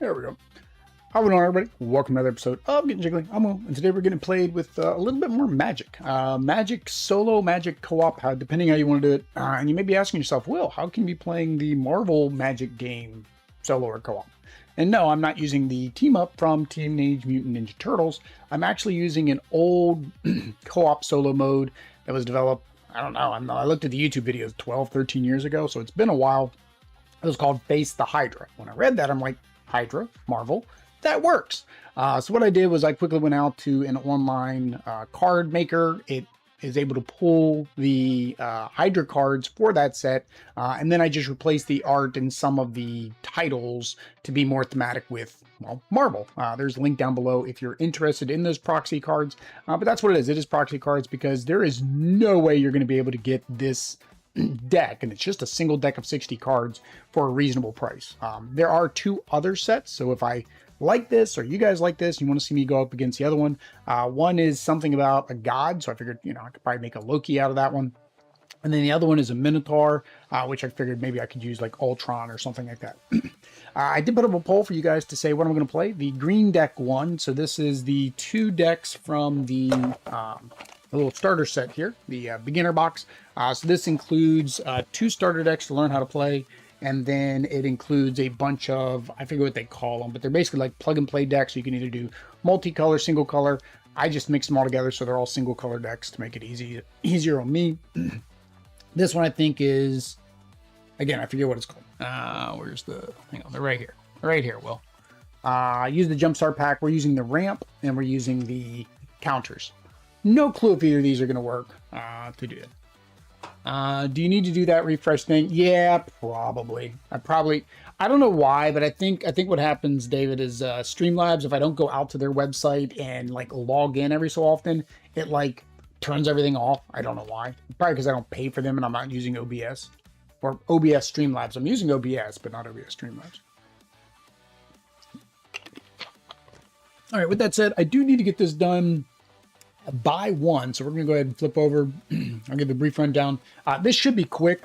There we go. How's it going, everybody? Welcome to another episode of Getting Jiggly. I'm Will, and today we're getting played with a little bit more Magic. Magic solo, Magic co-op, depending how you want to do it. And you may be asking yourself, Will, how can you be playing the Marvel Magic game solo or co-op? And no, I'm not using the team up from Teenage Mutant Ninja Turtles. I'm actually using an old co-op solo mode that was developed, I don't know, I looked at the YouTube videos 12, 13 years ago, so it's been a while. It was called Face the Hydra. When I read that, I'm like, Hydra, Marvel, that works. So what I did was I quickly went out to an online card maker. It is able to pull the Hydra cards for that set. And then I just replaced the art and some of the titles to be more thematic with, well, Marvel. There's a link down below if you're interested in those proxy cards. But that's what it is. It is proxy cards because there is no way you're going to be able to get this deck, and it's just a single deck of 60 cards for a reasonable price. There are two other sets, so if I like this or you guys like this, you want to see me go up against the other one. One is something about a god, so I figured, you know, I could probably make a Loki out of that one. And then the other one is a Minotaur, which I figured maybe I could use like Ultron or something like that. I did put up a poll for you guys to say what I'm going to play. The green deck won, so this is the two decks from the little starter set here, the beginner box. So this includes two starter decks to learn how to play, and then it includes a bunch of, I forget what they call them, but they're basically like plug and play decks. So you can either do multicolor, single color. I just mix them all together so they're all single color decks to make it easier on me. This one I think is, again, I forget what it's called. Where's the, hang on, they're right here. Right here, Will. Use the Jumpstart pack. We're using the ramp and we're using the counters. No clue if either of these are going to work to do it. Do you need to do that refresh thing? Yeah, probably. I don't know why, but I think what happens, David, is Streamlabs, if I don't go out to their website and like log in every so often, it like turns everything off. I don't know why. Probably because I don't pay for them and I'm not using OBS or OBS Streamlabs. I'm using OBS, but not OBS Streamlabs. All right, with that said, I do need to get this done by one, so we're going to go ahead and flip over. I'll give a brief rundown. This should be quick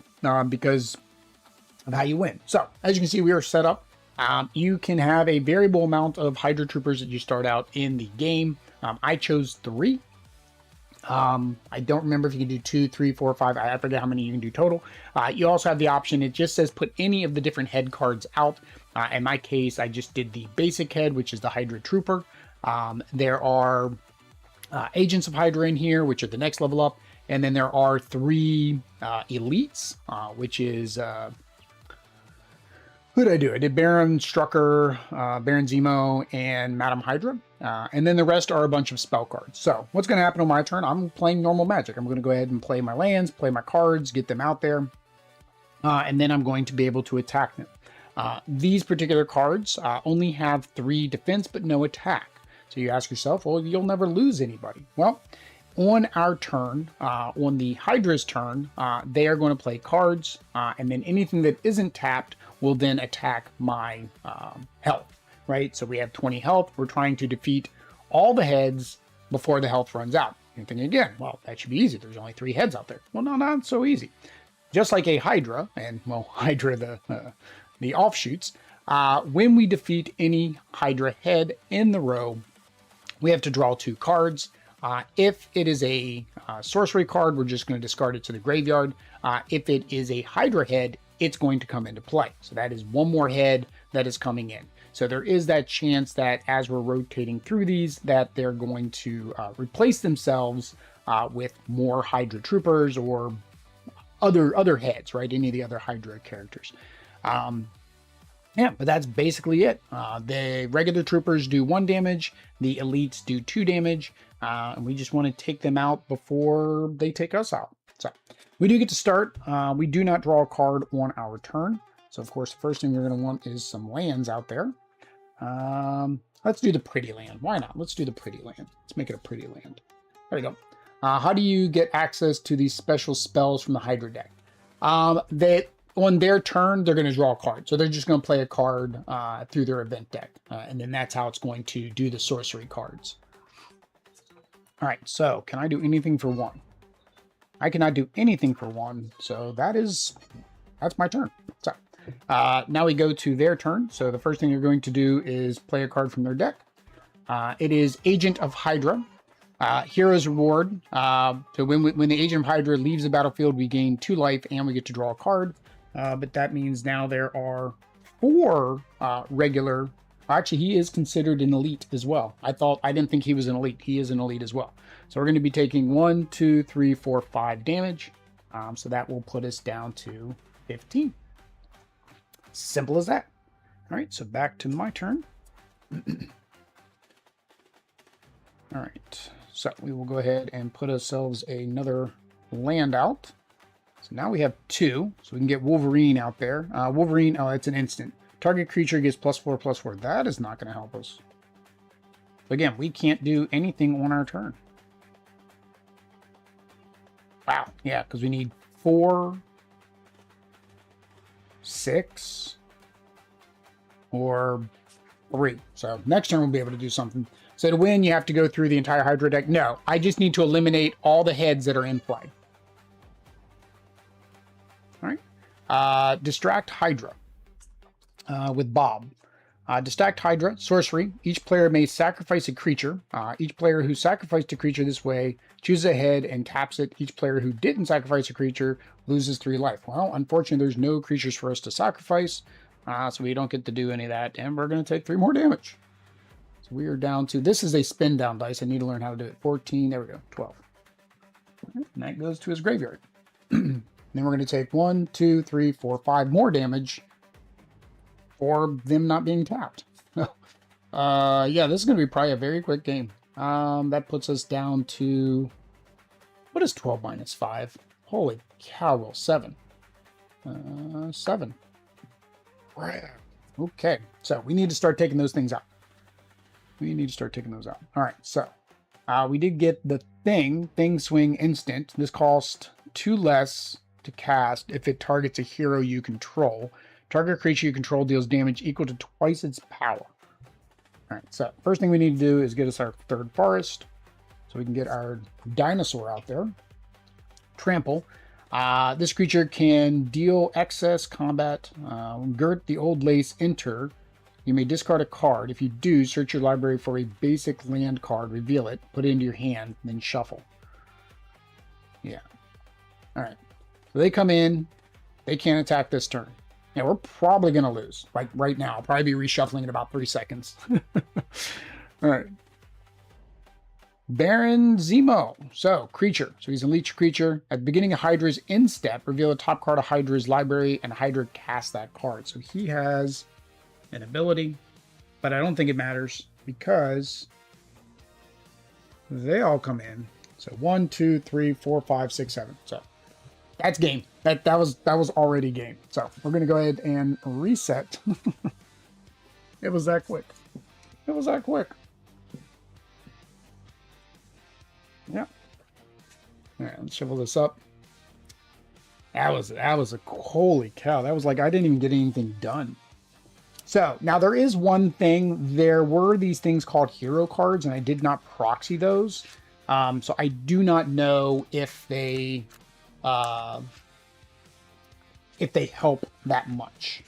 because of how you win. So as you can see, we are set up. You can have a variable amount of Hydra troopers that you start out in the game. I chose 3. I don't remember if you can do 2, 3, 4, 5. I forget how many you can do total. You also have the option, it just says put any of the different head cards out. In my case, I just did the basic head, which is the Hydra trooper. There are Agents of Hydra in here, which are the next level up, and then there are 3 elites, which is who did I do? I did Baron Strucker, Baron Zemo, and Madam Hydra, and then the rest are a bunch of spell cards. So what's going to happen on my turn? I'm playing normal Magic. I'm going to go ahead and play my lands, play my cards, get them out there, and then I'm going to be able to attack them. These particular cards only have 3 defense but no attack. So you ask yourself, well, you'll never lose anybody. Well, on our turn, on the Hydra's turn, they are going to play cards, and then anything that isn't tapped will then attack my health, right? So we have 20 health. We're trying to defeat all the heads before the health runs out. You're thinking again, well, that should be easy. There's only 3 heads out there. Well, no, not so easy. Just like a Hydra, and well, Hydra, the offshoots, when we defeat any Hydra head in the row, we have to draw 2 cards. If it is a sorcery card, we're just going to discard it to the graveyard. If it is a Hydra head, it's going to come into play. So that is 1 more head that is coming in. So there is that chance that as we're rotating through these, that they're going to replace themselves with more Hydra troopers or other heads, right? Any of the other Hydra characters. Yeah, but that's basically it. The regular troopers do 1 damage, the elites do 2 damage, and we just want to take them out before they take us out. So we do get to start. We do not draw a card on our turn. So of course, the first thing you're going to want is some lands out there. Let's do the pretty land. Why not? Let's do the pretty land. Let's make it a pretty land. There we go. How do you get access to these special spells from the Hydra deck? On their turn, they're going to draw a card. So they're just going to play a card through their event deck. And then that's how it's going to do the sorcery cards. All right, so can I do anything for 1? I cannot do anything for 1. So that's my turn. So Now we go to their turn. So the first thing they're going to do is play a card from their deck. It is Agent of Hydra. Hero's Reward. So when the Agent of Hydra leaves the battlefield, we gain 2 life and we get to draw a card. But that means now there are 4 regular. Actually, he is considered an elite as well. I didn't think he was an elite. He is an elite as well. So we're going to be taking 1, 2, 3, 4, 5 damage. So that will put us down to 15. Simple as that. All right, so back to my turn. All right, so we will go ahead and put ourselves another land out. So now we have 2, so we can get Wolverine out there. Wolverine, oh, it's an instant. Target creature gets +4/+4. That is not going to help us. So again, we can't do anything on our turn. Wow, yeah, because we need 4, 6, or 3. So next turn we'll be able to do something. So to win, you have to go through the entire Hydra deck. No, I just need to eliminate all the heads that are in play. All right. Distract Hydra with Bob. Distract Hydra, sorcery. Each player may sacrifice a creature. Each player who sacrificed a creature this way chooses a head and taps it. Each player who didn't sacrifice a creature loses 3 life. Well, unfortunately, there's no creatures for us to sacrifice, so we don't get to do any of that, and we're going to take 3 more damage. So we are down to, this is a spin down dice. I need to learn how to do it. 14, there we go, 12. And that goes to his graveyard. Then we're going to take 1, 2, 3, 4, 5 more damage for them not being tapped. Yeah, this is going to be probably a very quick game. That puts us down to, what is 12 minus 5? Holy cow, well, 7. 7. Okay, so we need to start taking those things out. We need to start taking those out. All right, so we did get the Thing Swing Instant. This cost 2 less to cast if it targets a hero you control. Target creature you control deals damage equal to twice its power. All right, so first thing we need to do is get us our 3rd forest, so we can get our dinosaur out there. Trample. This creature can deal excess combat. Girt the Old Lace, enter. You may discard a card. If you do, search your library for a basic land card, reveal it, put it into your hand, then shuffle. Yeah. All right. So they come in. They can't attack this turn. Yeah, we're probably going to lose. Like right now. I'll probably be reshuffling in about 3 seconds. All right. Baron Zemo. So, creature. So he's a leech creature. At the beginning of Hydra's end step, reveal the top card of Hydra's library, and Hydra casts that card. So he has an ability, but I don't think it matters because they all come in. So 1, 2, 3, 4, 5, 6, 7. So that's game. That was already game. So we're gonna go ahead and reset. It was that quick. It was that quick. Yeah. All right, let's shovel this up. That was a holy cow. That was like I didn't even get anything done. So now there is one thing. There were these things called hero cards, and I did not proxy those. So I do not know if they help that much.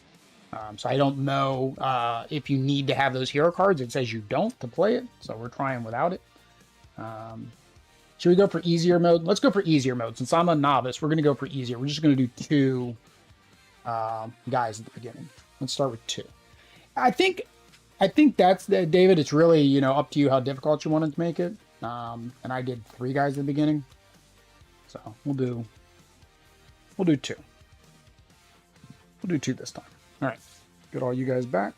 So I don't know if you need to have those hero cards. It says you don't to play it, so we're trying without it. Should we go for easier mode? Let's go for easier mode. Since I'm a novice, we're going to go for easier. We're just going to do 2 guys at the beginning. Let's start with 2. I think that's David. It's really, you know, up to you how difficult you wanted to make it. And I did 3 guys at the beginning, so we'll do 2. We'll do 2 this time. All right, get all you guys back.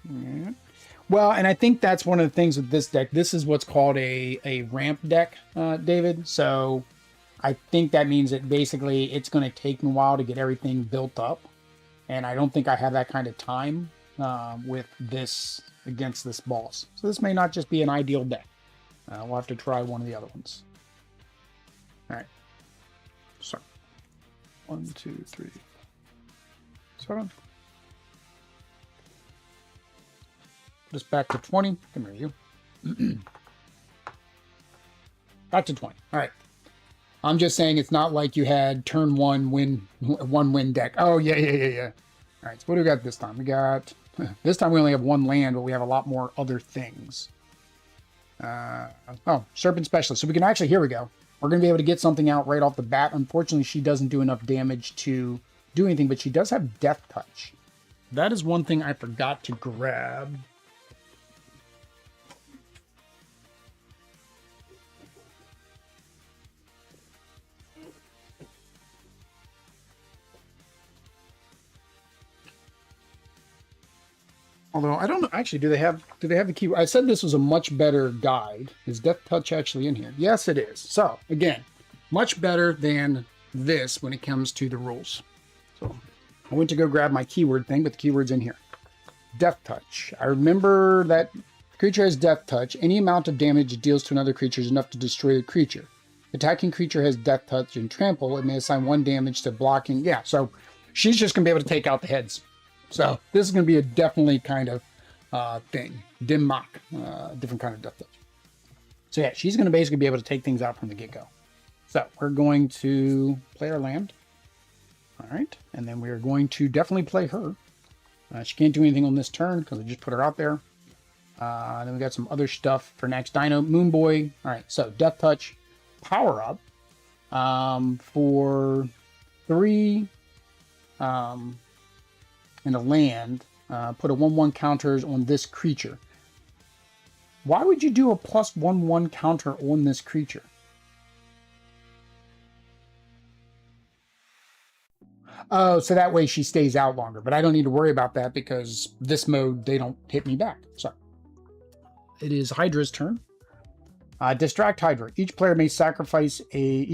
Yeah. Well, and I think that's one of the things with this deck. This is what's called a ramp deck, David. So I think that means that basically it's going to take me a while to get everything built up. And I don't think I have that kind of time with this against this boss. So this may not just be an ideal deck. We'll have to try one of the other ones. All right. So 1, 2, 3, 7. Just back to 20. Come here, you. Back to 20. All right. I'm just saying it's not like you had turn one win deck. Oh, yeah. All right, so what do we got this time? We got, this time we only have one land, but we have a lot more other things. Oh, Serpent Specialist. So we can actually, here we go. We're going to be able to get something out right off the bat. Unfortunately, she doesn't do enough damage to do anything, but she does have Death Touch. That is one thing I forgot to grab. Although I don't know, actually, do they have the key? I said this was a much better guide. Is Death Touch actually in here? Yes, it is. So again, much better than this when it comes to the rules. So I went to go grab my keyword thing, but the keyword's in here. Death Touch. I remember that creature has Death Touch. Any amount of damage it deals to another creature is enough to destroy the creature. Attacking creature has Death Touch and Trample. It may assign 1 damage to blocking. Yeah, so she's just going to be able to take out the heads. So this is going to be a definitely kind of thing. Dim Mock. Different kind of Death Touch. So yeah, she's going to basically be able to take things out from the get-go. So we're going to play our land. All right. And then we are going to definitely play her. She can't do anything on this turn because I just put her out there. Then we got some other stuff for next. Dino, Moon Boy. All right. So Death Touch, Power Up for 3 and a land. Put a 1/1 counters on this creature. Why would you do a +1/1 counter on this creature? Oh, so that way she stays out longer, but I don't need to worry about that because this mode, they don't hit me back. So it is Hydra's turn. Distract Hydra. Each player may sacrifice a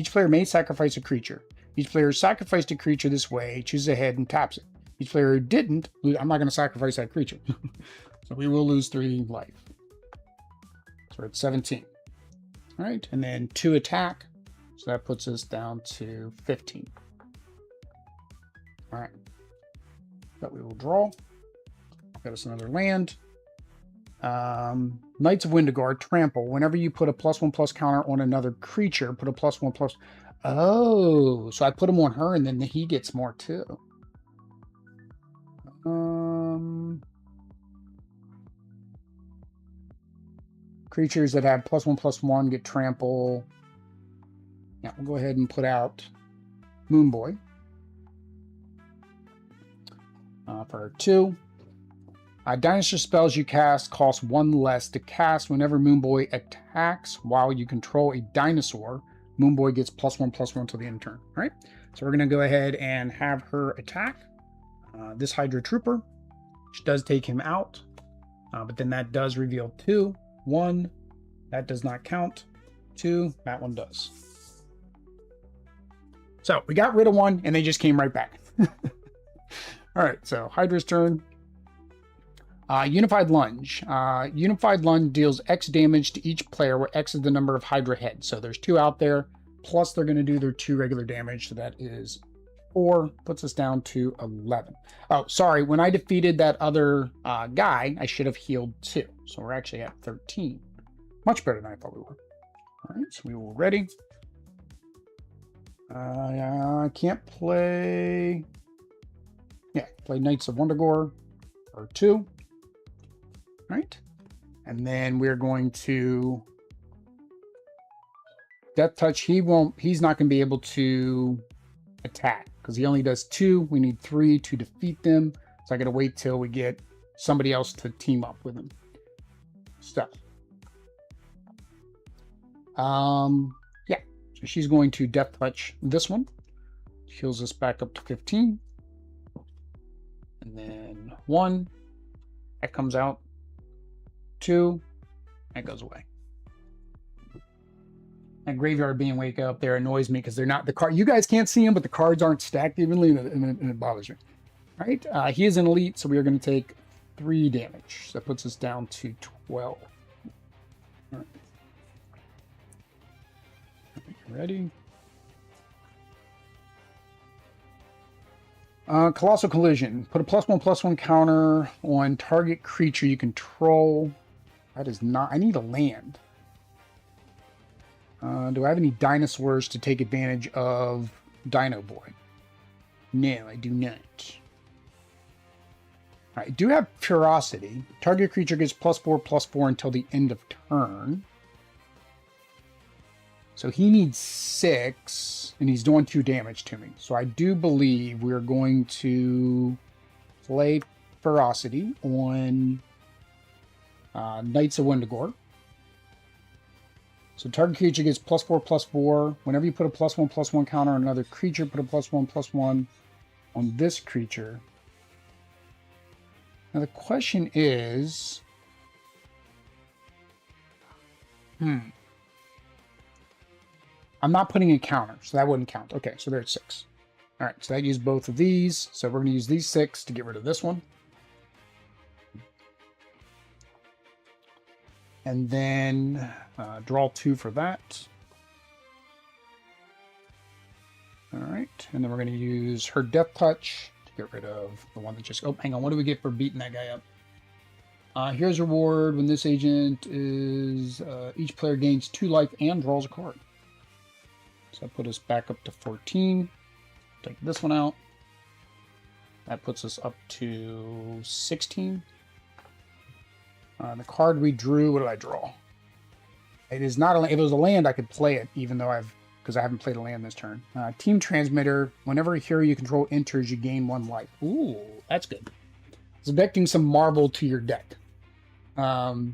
creature. Each player sacrificed a creature this way, chooses a head and taps it. Each player who didn't, I'm not going to sacrifice that creature. So we will lose 3 life. So we're at 17. All right, and then 2 attack. So that puts us down to 15. All right. But we will draw. Got us another land. Knights of Windigard, Trample. Whenever you put a +1/+1 counter on another creature, put a +1/+. Oh, so I put him on her and then he gets more too. Creatures that have +1/+1 get trample. Yeah, we'll go ahead and put out Moon Boy for 2. Dinosaur spells you cast cost 1 less to cast. Whenever Moon Boy attacks while you control a dinosaur, Moon Boy gets +1/+1 until the end of the turn. All right, so we're going to go ahead and have her attack this Hydra Trooper, which does take him out, but then that does reveal 2. 1, that does not count. 2, that one does. So we got rid of 1 and they just came right back. All right, so Hydra's turn. Unified Lunge. Unified Lunge deals X damage to each player, where X is the number of Hydra heads. So there's 2 out there, plus they're going to do their 2 regular damage. So that is 4, puts us down to 11. Oh, sorry. When I defeated that other guy, I should have healed 2. So we're actually at 13. Much better than I thought we were. All right, so we were ready. I can't play... Yeah, play Knights of Wondergore for 2. All right. And then we're going to... Death Touch, he's not going to be able to attack because he only does 2. We need 3 to defeat them. So I got to wait till we get somebody else to team up with him. Stuff. Yeah. So she's going to Death Touch this one. Heals us back up to 15. And then 1. That comes out. 2. That goes away. That graveyard being wake up there annoys me because they're not the card. You guys can't see them, but the cards aren't stacked evenly, and it bothers me. All right, he is an elite, so we are going to take 3 damage. So that puts us down to 12. All right. Ready? Colossal Collision. Put a +1/+1 counter on target creature you control. That is not... I need a land. Do I have any dinosaurs to take advantage of Dino Boy? No, I do not. I do have Ferocity. Target creature gets +4/+4 until the end of turn. So he needs 6, and he's doing 2 damage to me. So I do believe we're going to play Ferocity on Knights of Wendigore. So target creature gets +4/+4. Whenever you put a +1/+1 counter on another creature, put a +1/+1 on this creature. Now the question is... I'm not putting a counter, so that wouldn't count. Okay, so there's 6. All right, so that used both of these. So we're going to use these 6 to get rid of this one. And then draw 2 for that. All right, and then we're going to use her Death Touch to get rid of the one that just... Oh, hang on, what do we get for beating that guy up? Here's reward. When this agent is... each player gains 2 life and draws a card. So that put us back up to 14. Take this one out. That puts us up to 16. The card we drew, what did I draw? It is not a land. If it was a land, I could play it, even though because I haven't played a land this turn. Team Transmitter, whenever a hero you control enters, you gain 1 life. Ooh, that's good. Subjecting some Marvel to your deck. The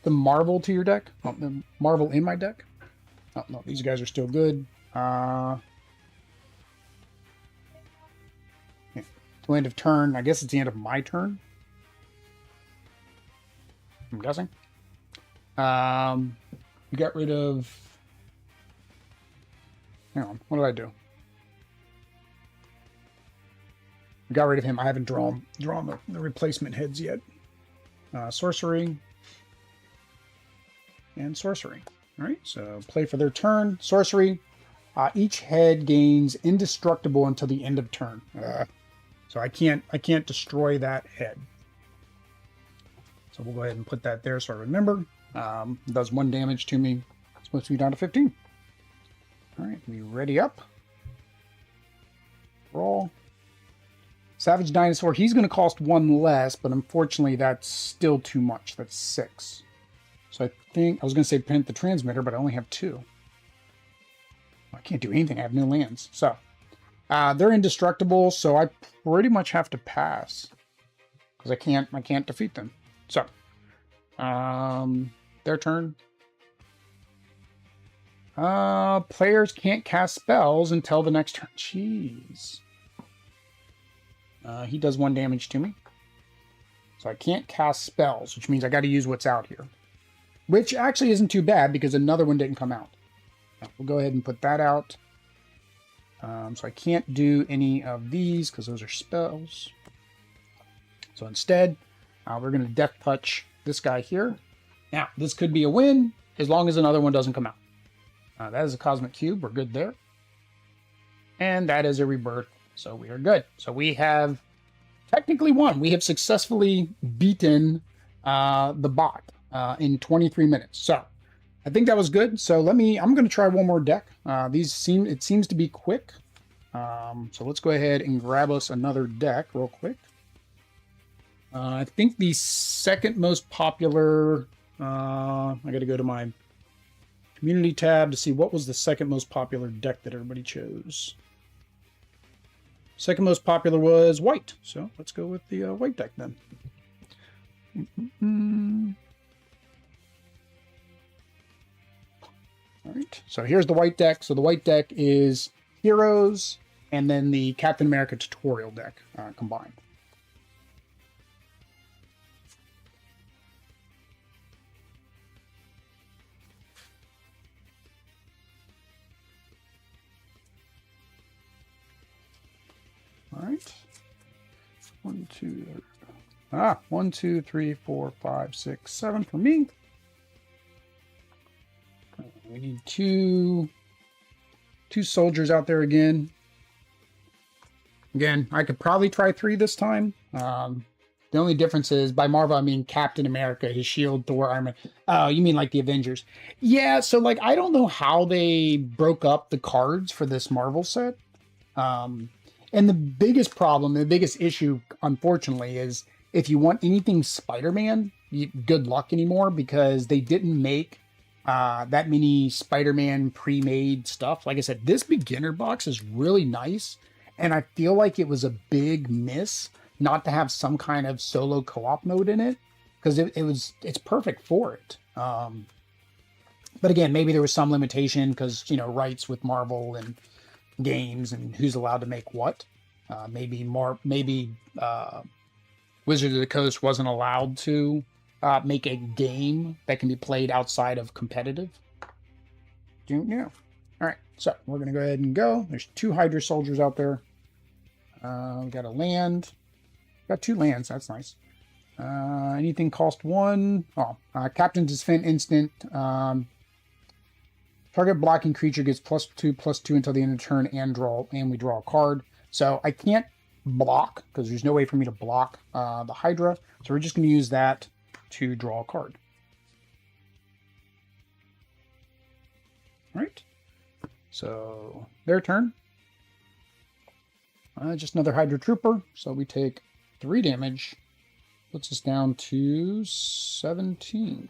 Marvel to your deck? Oh, the Marvel in my deck? Oh, no, these guys are still good. Yeah. The end of turn. I guess it's the end of my turn. I'm guessing. We got rid of... Hang on, what did I do? We got rid of him. I haven't drawn the replacement heads yet. Sorcery. And sorcery. Alright, so play for their turn. Sorcery. Each head gains indestructible until the end of turn. So I can't destroy that head. So we'll go ahead and put that there so I remember. It does 1 damage to me. It's supposed to be down to 15. Alright, we ready up. Roll. Savage Dinosaur, he's going to cost 1 less, but unfortunately that's still too much. That's 6. So I think, I was going to say print the Transmitter, but I only have 2. I can't do anything. I have no lands. So, they're indestructible, so I pretty much have to pass. Because I can't defeat them. So, their turn. Players can't cast spells until the next turn. Jeez. He does 1 damage to me. So I can't cast spells, which means I got to use what's out here. Which actually isn't too bad because another one didn't come out. We'll go ahead and put that out. So I can't do any of these because those are spells. So instead, we're going to Death Touch this guy here. Now, this could be a win as long as another one doesn't come out. That is a Cosmic Cube. We're good there. And that is a Rebirth. So we are good. So we have technically won. We have successfully beaten the bot in 23 minutes. So I think that was good. So I'm going to try one more deck. It seems to be quick. So let's go ahead and grab us another deck real quick. I think the second most popular, I got to go to my community tab to see what was the second most popular deck that everybody chose. Second most popular was white. So let's go with the white deck then. All right, so here's the white deck. So the white deck is Heroes and then the Captain America tutorial deck combined. All right. 1, 2, 3, 4, 5, 6, 7 for me. We need two soldiers out there again. Again, I could probably try 3 this time, The only difference is, by Marvel, I mean Captain America, his shield, Thor, Iron Man. Oh, you mean like the Avengers. Yeah, so like, I don't know how they broke up the cards for this Marvel set. And the biggest problem, the biggest issue, unfortunately, is if you want anything Spider-Man, good luck anymore, because they didn't make that many Spider-Man pre-made stuff. Like I said, this beginner box is really nice, and I feel like it was a big miss not to have some kind of solo co-op mode in it, because it's perfect for it. But again, maybe there was some limitation because, you know, rights with Marvel and games and who's allowed to make what. Maybe Wizard of the Coast wasn't allowed to make a game that can be played outside of competitive. Don't know. All right, so we're going to go ahead and go. There's 2 Hydra soldiers out there. We got a land. Got 2 lands. That's nice. Anything cost 1. Oh, Captain's Defense instant. Target blocking creature gets +2/+2 until the end of the turn, and we draw a card. So I can't block because there's no way for me to block the Hydra. So we're just going to use that to draw a card. All right. So their turn. Just another Hydra Trooper. So we take 3 damage. Puts us down to 17.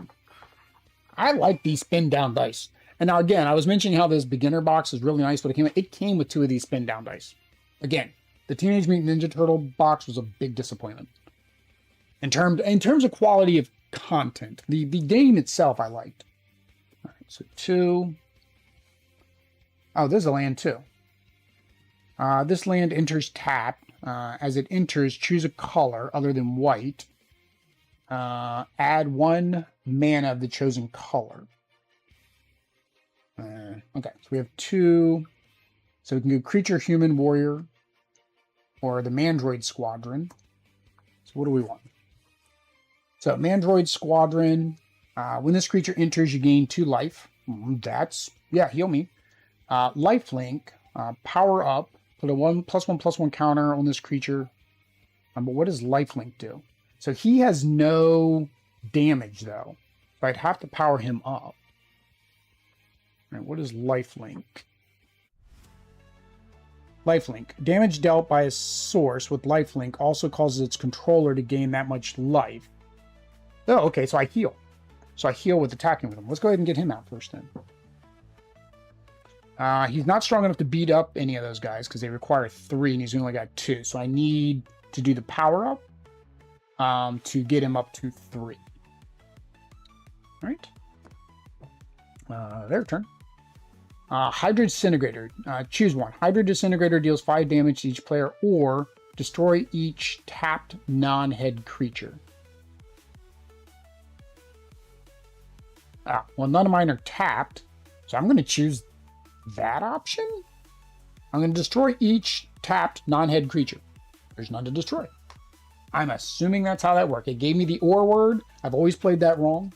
I like these spin down dice. And now again, I was mentioning how this beginner box is really nice, but it came with 2 of these spin down dice. Again, the Teenage Mutant Ninja Turtle box was a big disappointment. In terms of quality of content, the game itself I liked. All right, so 2. Oh, there's a land too. This land enters tapped. As it enters, choose a color other than white. Add 1 mana of the chosen color. Okay, so we have 2. So we can do creature, human, warrior, or the Mandroid Squadron. So what do we want? So Mandroid Squadron. When this creature enters, you gain 2 life. Heal me. Lifelink. Power up. Put a +1/+1 counter on this creature. But what does Lifelink do? So he has no damage, though. So I'd have to power him up. All right, what is Lifelink? Lifelink. Damage dealt by a source with Lifelink also causes its controller to gain that much life. Oh, okay, so I heal. So I heal with attacking with him. Let's go ahead and get him out first then. He's not strong enough to beat up any of those guys because they require 3 and he's only got 2. So I need to do the power up to get him up to 3. All right. Their turn. Hydra Disintegrator. Choose 1. Hydra Disintegrator deals 5 damage to each player or destroy each tapped non-head creature. Well, none of mine are tapped, so I'm going to choose that option. I'm going to destroy each tapped non-head creature. There's none to destroy. I'm assuming that's how that worked. It gave me the or word. I've always played that wrong.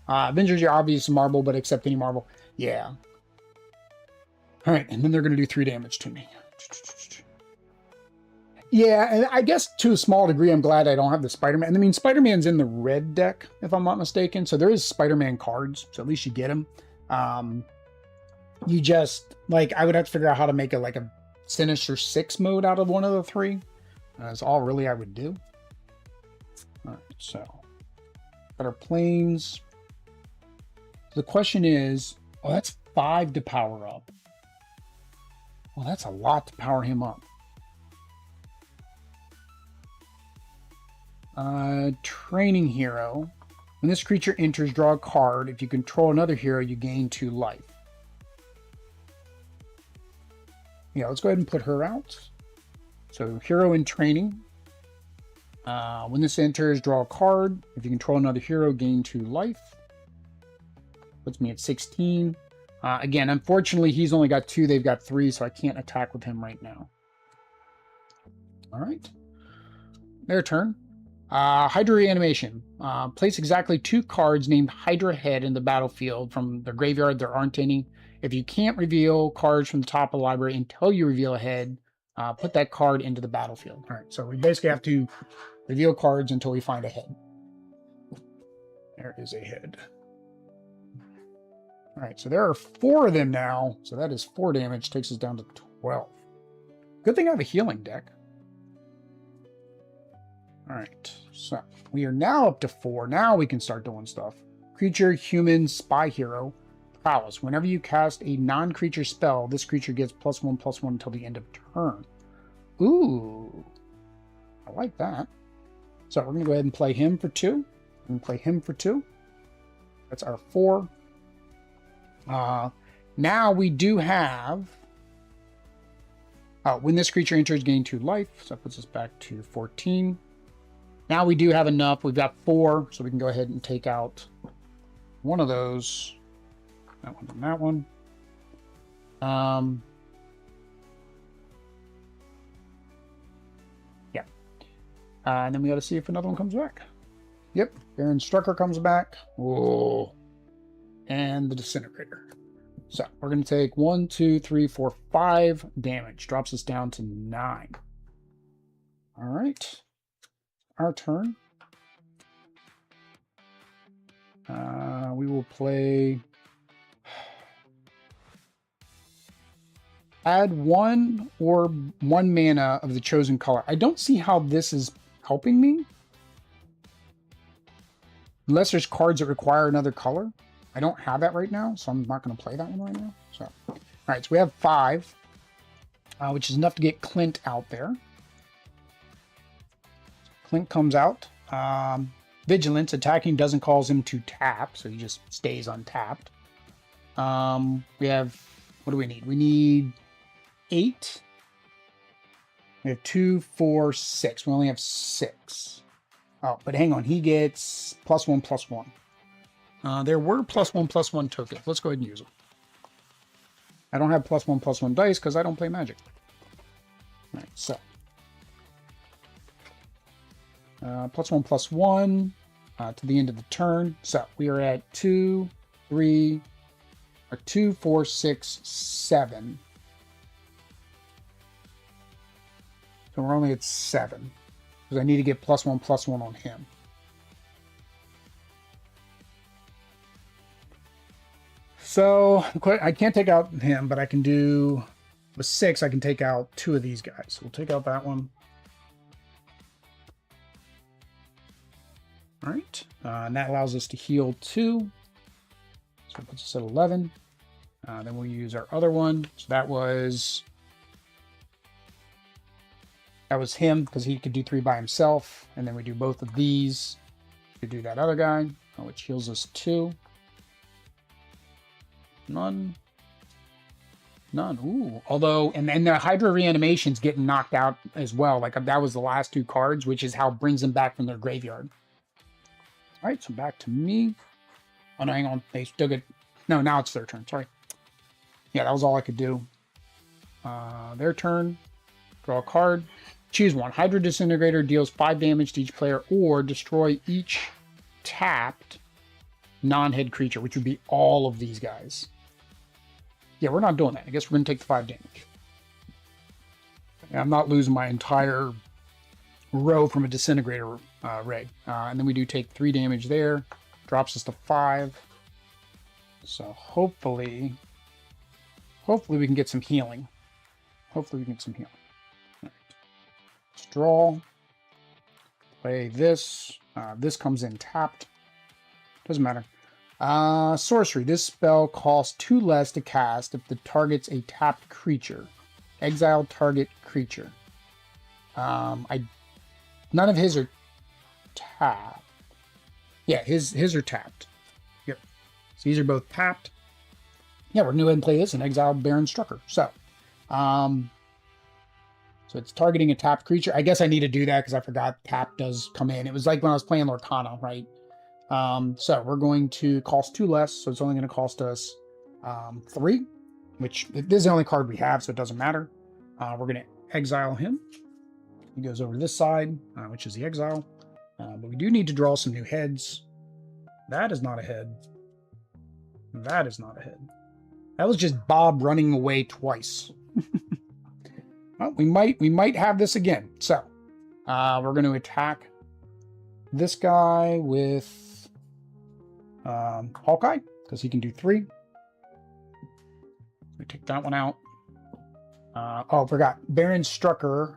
Avengers are obvious marble, but accept any marble. Yeah. All right, and then they're going to do 3 damage to me. Yeah, and I guess to a small degree, I'm glad I don't have the Spider-Man. I mean, Spider-Man's in the red deck, if I'm not mistaken. So there is Spider-Man cards, so at least you get them. You just, like, I would have to figure out how to make it like a Sinister 6 mode out of one of the 3. That's all really I would do. All right, so got our planes. The question is, oh, that's 5 to power up. Well, that's a lot to power him up. Training hero. When this creature enters, draw a card. If you control another hero, you gain 2 life. Yeah, let's go ahead and put her out. So, hero in training. When this enters, draw a card. If you control another hero, gain 2 life. Puts me at 16. Again, unfortunately, he's only got 2. They've got 3, so I can't attack with him right now. All right. Their turn. Hydra Reanimation. Place exactly 2 cards named Hydra Head in the battlefield. From the graveyard, there aren't any. If you can't reveal cards from the top of the library until you reveal a head, put that card into the battlefield. All right, so we basically have to reveal cards until we find a head. There is a head. All right, so there are 4 of them now. So that is 4 damage, takes us down to 12. Good thing I have a healing deck. All right, so we are now up to 4. Now we can start doing stuff. Creature, human, spy hero, prowess. Whenever you cast a non-creature spell, this creature gets +1/+1 until the end of turn. Ooh, I like that. So we're going to go ahead and play him for 2. We're going to play him for 2. That's our 4. Now we do have... when this creature enters, gain 2 life. So that puts us back to 14. Now we do have enough. We've got 4, so we can go ahead and take out one of those. That one and that one. Yeah. And then we got to see if another one comes back. Yep. Baron Strucker comes back. Whoa. And the Disintegrator. So we're going to take 1, 2, 3, 4, 5 damage. Drops us down to 9. All right. Our turn. We will play... Add 1 or 1 mana of the chosen color. I don't see how this is helping me. Unless there's cards that require another color. I don't have that right now, so I'm not going to play that one right now. So, all right, so we have 5, which is enough to get Clint out there. Clint comes out. Vigilance, attacking doesn't cause him to tap, so he just stays untapped. We have, what do we need? We need 8. We have 2, 4, 6. We only have 6. Oh, but hang on, he gets +1/+1. There were +1/+1 tokens. Let's go ahead and use them. I don't have +1/+1 dice because I don't play Magic. All right, so +1/+1 to the end of the turn. So we are at 2, 3, or 2, 4, 6, 7. So we're only at 7 because I need to get +1/+1 on him. So I can't take out him, but I can do, with 6, I can take out 2 of these guys. So we'll take out that one. All right, and that allows us to heal 2. So it puts us at 11. Then we'll use our other one. So that was him because he could do 3 by himself. And then we do both of these to do that other guy, which heals us 2. None. Ooh, although, and then the Hydra reanimation's getting knocked out as well. Like that was the last 2 cards, which is how it brings them back from their graveyard. All right, so back to me. Oh no, hang on. They still get. No, now it's their turn. Sorry. Yeah, that was all I could do. Their turn. Draw a card. Choose one. Hydra Disintegrator deals 5 damage to each player, or destroy each tapped non-head creature, which would be all of these guys. Yeah, we're not doing that. I guess we're going to take the 5 damage. I'm not losing my entire row from a Disintegrator ray. And then we do take 3 damage there. Drops us to 5. So hopefully we can get some healing. Hopefully we can get some healing. All right. Let's draw. Play this. This comes in tapped. Doesn't matter. Sorcery. This spell costs 2 less to cast if the target's a tapped creature. Exile target creature. None of his are tapped. Yeah, his are tapped. Yep. So these are both tapped. Yeah, we're gonna go ahead and play this and exile Baron Strucker. So, so it's targeting a tapped creature. I guess I need to do that because I forgot tap does come in. It was like when I was playing Lorcana, right? So we're going to cost 2 less, so it's only going to cost us 3, which this is the only card we have, so it doesn't matter. We're going to exile him. He goes over to this side, which is the exile. But we do need to draw some new heads. That is not a head. That is not a head. That was just Bob running away twice. Well, we might have this again. So we're going to attack this guy with Hawkeye, because he can do 3. We take that one out. Oh, forgot. Baron Strucker.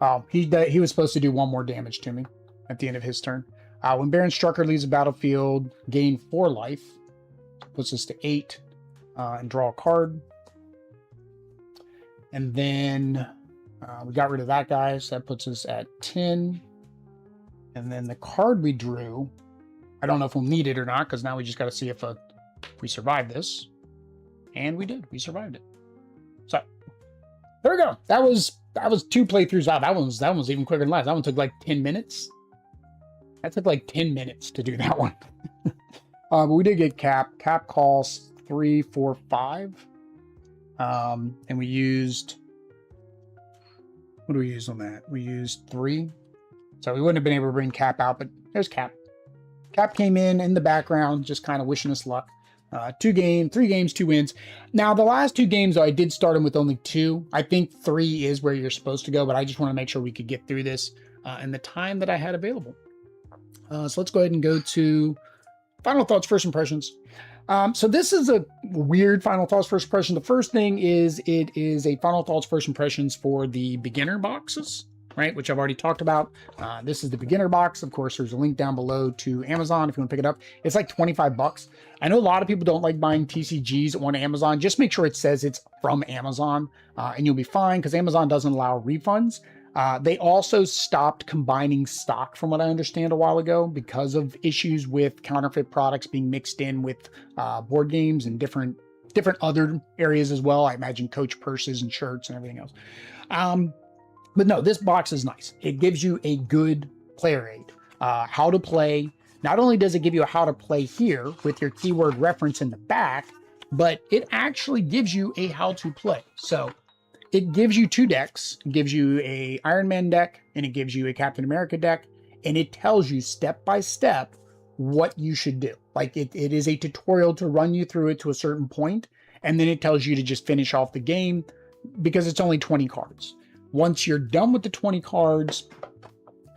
Oh, he was supposed to do 1 more damage to me at the end of his turn. When Baron Strucker leaves the battlefield, gain 4 life. Puts us to 8. And draw a card. And then we got rid of that guy, so that puts us at 10. And then the card we drew, I don't know if we'll need it or not, because now we just got to see if we survive this. And we did. We survived it. So there we go. That was 2 playthroughs out. That one was even quicker than last. That one took like 10 minutes. That took like 10 minutes to do that one. But we did get Cap. Cap costs 3, 4, 5. And we used, what do we use on that? We used 3. So we wouldn't have been able to bring Cap out, but there's Cap. Cap came in the background, just kind of wishing us luck. 3 games, 2 wins. Now, the last 2 games, though, I did start them with only 2. I think 3 is where you're supposed to go, but I just want to make sure we could get through this in the time that I had available. So let's go ahead and go to final thoughts, first impressions. So this is a weird final thoughts, first impression. The first thing is it is a final thoughts, first impressions for the beginner boxes, right? Which I've already talked about. This is the beginner box. Of course, there's a link down below to Amazon if you want to pick it up. It's like 25 bucks. I know a lot of people don't like buying TCGs on Amazon. Just make sure it says it's from Amazon and you'll be fine, because Amazon doesn't allow refunds. They also stopped combining stock, from what I understand, a while ago because of issues with counterfeit products being mixed in with board games and different other areas as well. I imagine Coach purses and shirts and everything else. But no, this box is nice. It gives you a good player aid, how to play. Not only does it give you a how to play here with your keyword reference in the back, but it actually gives you a how to play. So it gives you 2 decks. It gives you a Iron Man deck and it gives you a Captain America deck. And it tells you step by step what you should do. Like it is a tutorial to run you through it to a certain point, and then it tells you to just finish off the game because it's only 20 cards. Once you're done with the 20 cards,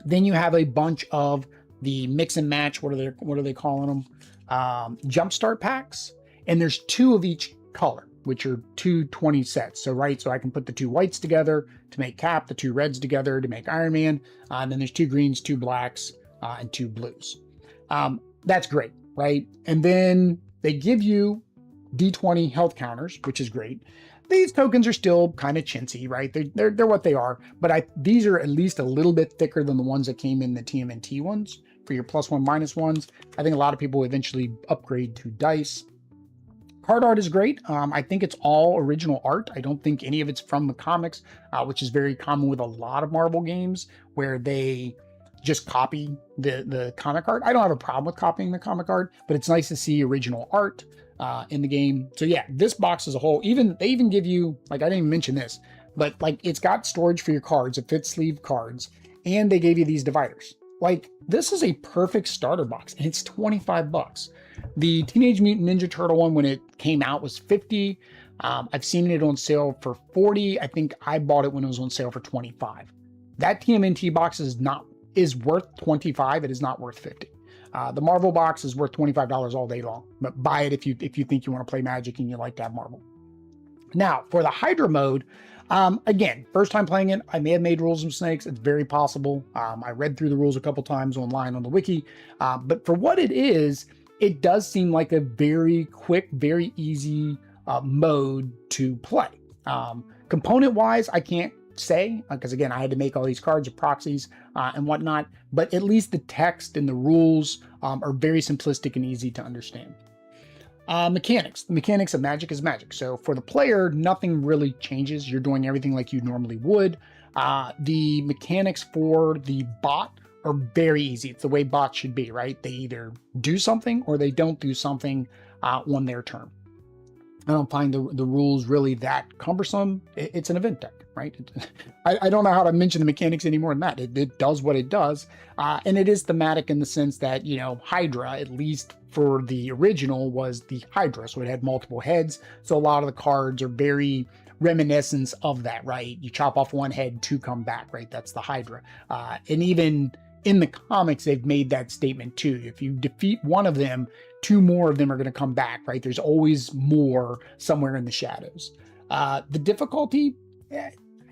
then you have a bunch of the mix and match, what are they calling them? Jumpstart packs. And there's 2 of each color, which are 220 sets. So, right, so I can put the 2 whites together to make Cap, the 2 reds together to make Iron Man. And then there's 2 greens, 2 blacks, and 2 blues. That's great, right? And then they give you D20 health counters, which is great. These tokens are still kind of chintzy, right? They're what they are, but these are at least a little bit thicker than the ones that came in the TMNT ones for your +1, -1s. I think a lot of people eventually upgrade to dice. Card art is great. I think it's all original art. I don't think any of it's from the comics, which is very common with a lot of Marvel games where they just copy the comic art. I don't have a problem with copying the comic art, but it's nice to see original art in the game. So yeah, this box as a whole, they even give you, like, I didn't even mention this, but like it's got storage for your cards, it fits sleeve cards, and they gave you these dividers. Like, this is a perfect starter box, and it's 25 bucks. The Teenage Mutant Ninja Turtle one, when it came out, was 50. I've seen it on sale for 40. I think I bought it when it was on sale for 25. That TMNT box is worth 25. It is not worth 50. The Marvel box is worth $25 all day long, but buy it if you think you want to play Magic and you like to have Marvel. Now, for the Hydra mode, again, first time playing it, I may have made rules mistakes. It's very possible. I read through the rules a couple times online on the wiki, but for what it is, it does seem like a very quick, very easy mode to play. Component-wise, I can't say, because again, I had to make all these cards of proxies and whatnot, but at least the text and the rules are very simplistic and easy to understand. Mechanics. The mechanics of Magic is Magic. So for the player, nothing really changes. You're doing everything like you normally would. The mechanics for the bot are very easy. It's the way bots should be, right? They either do something or they don't do something on their turn. I don't find the rules really that cumbersome. It's an event deck, right? I don't know how to mention the mechanics anymore than that. It does what it does. And it is thematic in the sense that, you know, Hydra, at least for the original, was the Hydra. So it had multiple heads. So a lot of the cards are very reminiscent of that, right? You chop off one head, two come back, right? That's the Hydra. And even in the comics, they've made that statement too. If you defeat one of them, two more of them are going to come back, right? There's always more somewhere in the shadows. The difficulty,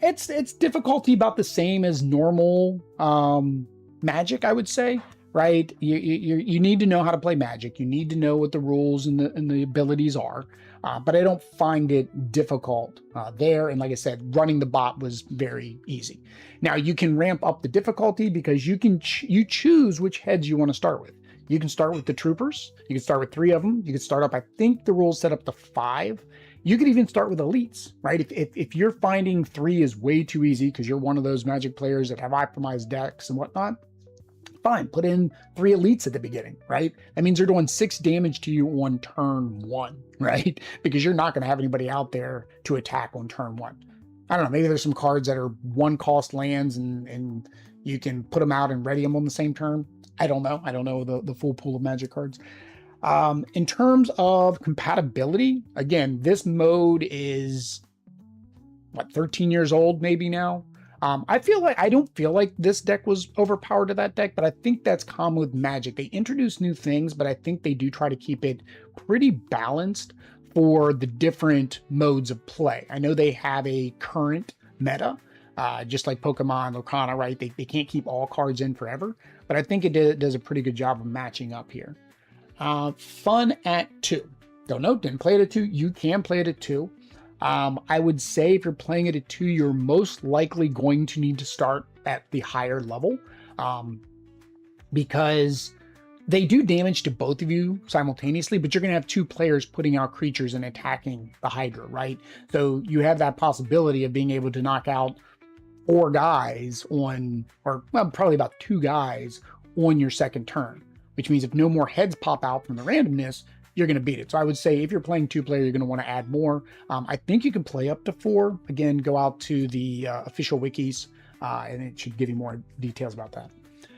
it's difficulty about the same as normal Magic, I would say, right? You need to know how to play Magic. You need to know what the rules and the abilities are. But I don't find it difficult there. And like I said, running the bot was very easy. Now you can ramp up the difficulty because you choose which heads you want to start with. You can start with the troopers. You can start with 3 of them. You can start up, I think the rules set up to 5. You could even start with elites, right? If you're finding 3 is way too easy because you're one of those Magic players that have optimized decks and whatnot, fine, put in 3 elites at the beginning, right? That means they're doing 6 damage to you on turn 1, right? Because you're not going to have anybody out there to attack on turn 1. I don't know, maybe there's some cards that are 1-cost lands and you can put them out and ready them on the same turn. I don't know. I don't know the full pool of Magic cards. In terms of compatibility, again, this mode is, what, 13 years old maybe now? I don't feel like this deck was overpowered to that deck, but I think that's common with Magic. They introduce new things, but I think they do try to keep it pretty balanced for the different modes of play. I know they have a current meta, just like Pokemon, Lorcana, right? They can't keep all cards in forever, but I think it does a pretty good job of matching up here. Fun at 2. Don't know, didn't play it at 2. You can play it at 2. I would say if you're playing it at 2, you're most likely going to need to start at the higher level, because they do damage to both of you simultaneously, but you're going to have 2 players putting out creatures and attacking the Hydra, right? So you have that possibility of being able to knock out 4 guys on, or well, probably about 2 guys on your second turn, which means if no more heads pop out from the randomness, you're going to beat it. So I would say if you're playing 2-player, you're going to want to add more. I think you can play up to 4. Again, go out to the official wikis, and it should give you more details about that.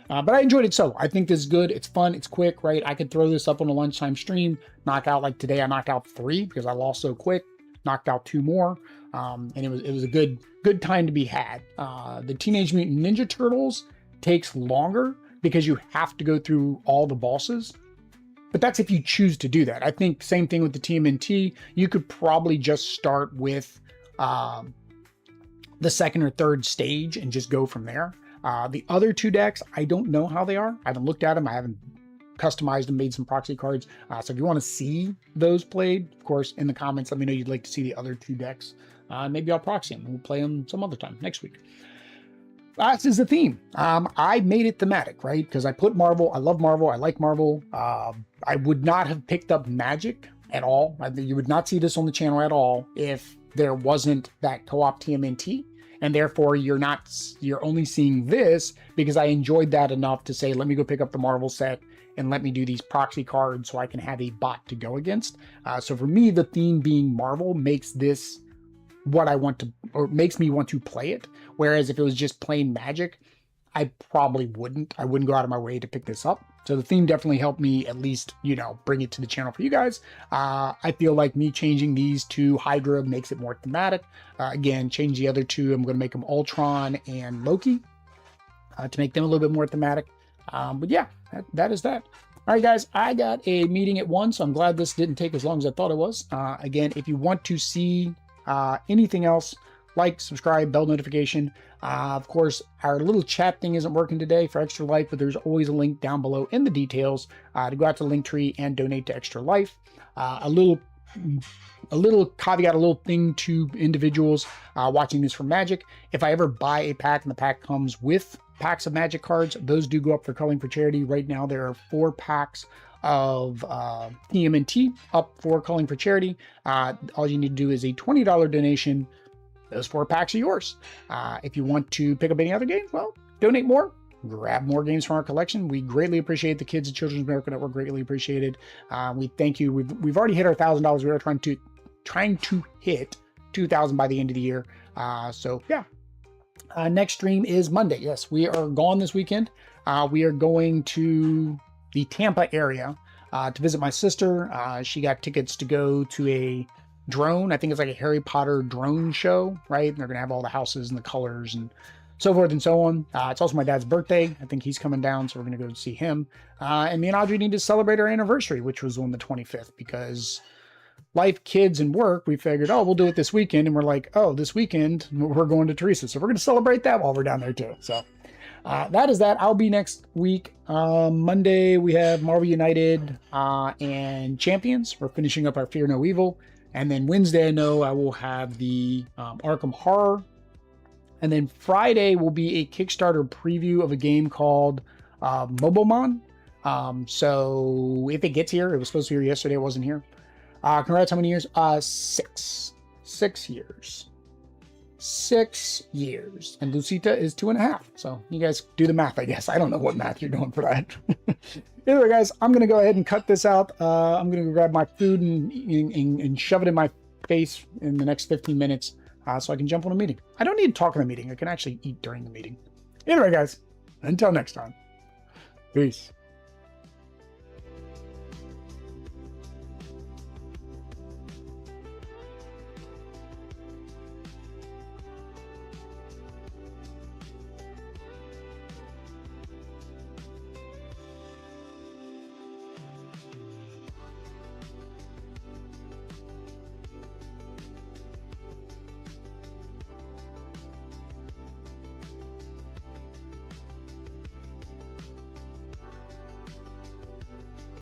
But I enjoyed it solo. I think this is good. It's fun. It's quick, right? I could throw this up on a lunchtime stream, knock out, like today, I knocked out 3 because I lost so quick, knocked out 2 more. And it was a good time to be had. The Teenage Mutant Ninja Turtles takes longer because you have to go through all the bosses. But that's if you choose to do that. I think same thing with the TMNT. You could probably just start with the 2nd or 3rd stage and just go from there. The other 2 decks, I don't know how they are. I haven't looked at them. I haven't customized and made some proxy cards. So if you want to see those played, of course, in the comments, let me know you'd like to see the other 2 decks. Maybe I'll proxy them. We'll play them some other time next week. This is the theme. I made it thematic, right? Because I put Marvel. I love Marvel. I like Marvel. I would not have picked up Magic at all. You would not see this on the channel at all if there wasn't that co-op TMNT. And therefore, you're only seeing this because I enjoyed that enough to say, let me go pick up the Marvel set and let me do these proxy cards so I can have a bot to go against. So for me, the theme being Marvel makes this what I want to, or makes me want to play it. Whereas if it was just plain Magic, I probably wouldn't. I wouldn't go out of my way to pick this up. So the theme definitely helped me at least, bring it to the channel for you guys. I feel like me changing these to Hydra makes it more thematic. Again, change the other 2. I'm going to make them Ultron and Loki to make them a little bit more thematic. But yeah, that is that. All right, guys, I got a meeting at 1, so I'm glad this didn't take as long as I thought it was. Again, if you want to see anything else, like, subscribe, bell notification. Of course, our little chat thing isn't working today for Extra Life, but there's always a link down below in the details to go out to the Linktree and donate to Extra Life. A little caveat, a little thing to individuals watching this from Magic. If I ever buy a pack and the pack comes with packs of Magic cards, those do go up for Culling for Charity. Right now, there are 4 packs of TMNT up for Culling for Charity. All you need to do is a $20 donation. Those 4 packs are yours. If you want to pick up any other games, well, donate more. Grab more games from our collection. We greatly appreciate the kids at Children's Miracle Network. Greatly appreciated. We thank you. We've already hit our $1,000. We are trying to trying to hit 2,000 by the end of the year. So yeah. Next stream is Monday. Yes, we are gone this weekend. We are going to the Tampa area to visit my sister. She got tickets to go to a drone. I think it's like a Harry Potter drone show, right? And they're going to have all the houses and the colors and so forth and so on. It's also my dad's birthday. I think he's coming down, so we're going to go see him. And me and Audrey need to celebrate our anniversary, which was on the 25th, because life, kids, and work, we figured, oh, we'll do it this weekend. And we're like, oh, this weekend we're going to Teresa. So we're going to celebrate that while we're down there too. So that is that. I'll be next week. Monday, we have Marvel United and Champions. We're finishing up our Fear No Evil. And then Wednesday, I know I will have the Arkham Horror. And then Friday will be a Kickstarter preview of a game called Mobomon. So if it gets here, it was supposed to be here yesterday, it wasn't here. Congrats, how many years? 6. 6 years. 6 years. And Lucita is 2.5. So you guys do the math, I guess. I don't know what math you're doing for that. Anyway, guys, I'm going to go ahead and cut this out. I'm going to grab my food and shove it in my face in the next 15 minutes so I can jump on a meeting. I don't need to talk in a meeting. I can actually eat during the meeting. Anyway, guys, until next time. Peace.